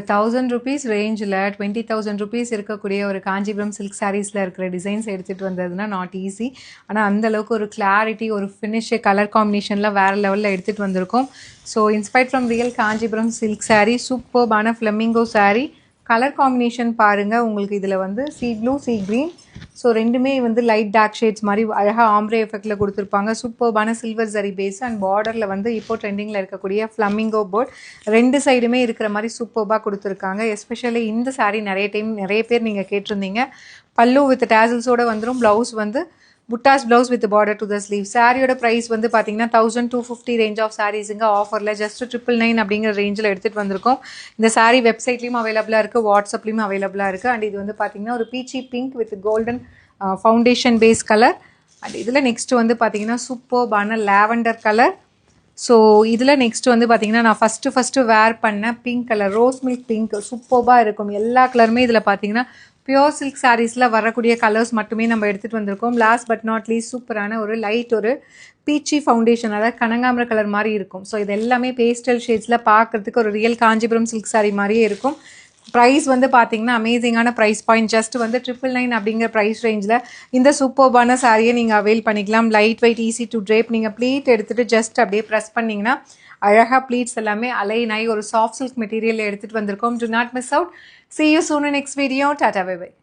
₹1000 ரேஞ்சில் 20,000 rupees இருக்கக்கூடிய ஒரு காஞ்சிபுரம் சில்க் சாரீஸில் இருக்கிற டிசைன்ஸ் எடுத்துகிட்டு வந்ததுன்னா நாட் ஈஸி. ஆனால் அந்தளவுக்கு ஒரு கிளாரிட்டி, ஒரு ஃபினிஷு, கலர் காம்பினேஷனில் வேறு லெவலில் எடுத்துகிட்டு வந்திருக்கோம். So inspired from real Kanchipuram silk sari, சூப்பர்பான ஃப்ளெமிங்கோ சாரீ. கலர் காம்பினேஷன் பாருங்கள், உங்களுக்கு இதில் வந்து sea blue, sea green, so ரெண்டுமே வந்து லைட் டார்க் ஷேட்ஸ் மாதிரி அழகாக ஆம்ரே எஃபெக்டில் கொடுத்துருப்பாங்க. சூப்பர்பான சில்வர் ஜரி பேஸ் அண்ட் பார்டரில் வந்து இப்போ ட்ரெண்டிங்கில் இருக்கக்கூடிய ஃப்ளமிங்கோ போர்ட் ரெண்டு சைடுமே இருக்கிற மாதிரி சூப்பர்பாக கொடுத்துருக்காங்க. எஸ்பெஷலி இந்த சாரீ நிறைய பேர் நீங்கள் கேட்டிருந்தீங்க. பல்லு வித் டேசல்ஸோடு வந்துடும். ப்ளவுஸ் வந்து புட்டாஸ் blouse with border to the sleeve. சாரியோட ப்ரைஸ் வந்து பார்த்தீங்கன்னா 1250 ரேஞ்ச் ஆஃப் சாரீஸுங்க ஆஃபரில் ஜஸ்ட் 999 அப்படிங்கிற ரேஞ்சில் எடுத்துகிட்டு வந்திருக்கோம். இந்த சாரீ வெப்சைட்லேயும் அவைலபிளாக இருக்குது, வாட்ஸ்அப்லேயும் அவைலபிளாக இருக்குது. அண்ட் இது வந்து பார்த்தீங்கன்னா ஒரு peachy pink with golden foundation base colour. And இதில் நெக்ஸ்ட் வந்து பார்த்தீங்கன்னா சூப்பர்பான லாவெண்டர் கலர். ஸோ இதில் நெக்ஸ்ட் வந்து பார்த்தீங்கன்னா நான் ஃபஸ்ட்டு வேர் பண்ண pink colour, rose milk pink சூப்பர்பாக இருக்கும். எல்லா கலருமே இதில் பார்த்தீங்கன்னா பியோர் சில்க் சாரீஸில் வரக்கூடிய கலர்ஸ் மட்டுமே நம்ம எடுத்துகிட்டு வந்திருக்கோம். லாஸ்ட் பட் நாட் லீஸ்ட் சூப்பரான ஒரு லைட் ஒரு பீச்சி ஃபவுண்டேஷன், அதாவது கனகாம்பர கலர் மாதிரி இருக்கும். ஸோ இது எல்லாமே பேஸ்டல் ஷேட்ஸில் பார்க்குறதுக்கு ஒரு ரியல் காஞ்சிபுரம் சில்க் சாரீ மாதிரியே இருக்கும். ப்ரைஸ் வந்து பார்த்தீங்கன்னா அமேசிங்கான ப்ரைஸ் பாயிண்ட். ஜஸ்ட் வந்து 999 அப்படிங்கிற ப்ரைஸ் ரேஞ்சில் இந்த சூப்பர்பான சாரியை நீங்கள் அவைல் பண்ணிக்கலாம். Light weight, easy to drape. நீங்கள் ப்ளீட் எடுத்துகிட்டு ஜஸ்ட் அப்படியே ப்ரெஸ் பண்ணிங்கன்னா அழகாக ப்ளீட்ஸ் எல்லாமே அலைன் ஆகி ஒரு சாஃப்ட் சில்க் மெட்டீரியல் எடுத்துகிட்டு வந்திருக்கோம். To not miss out. See you soon in next video. Tata, bye bye.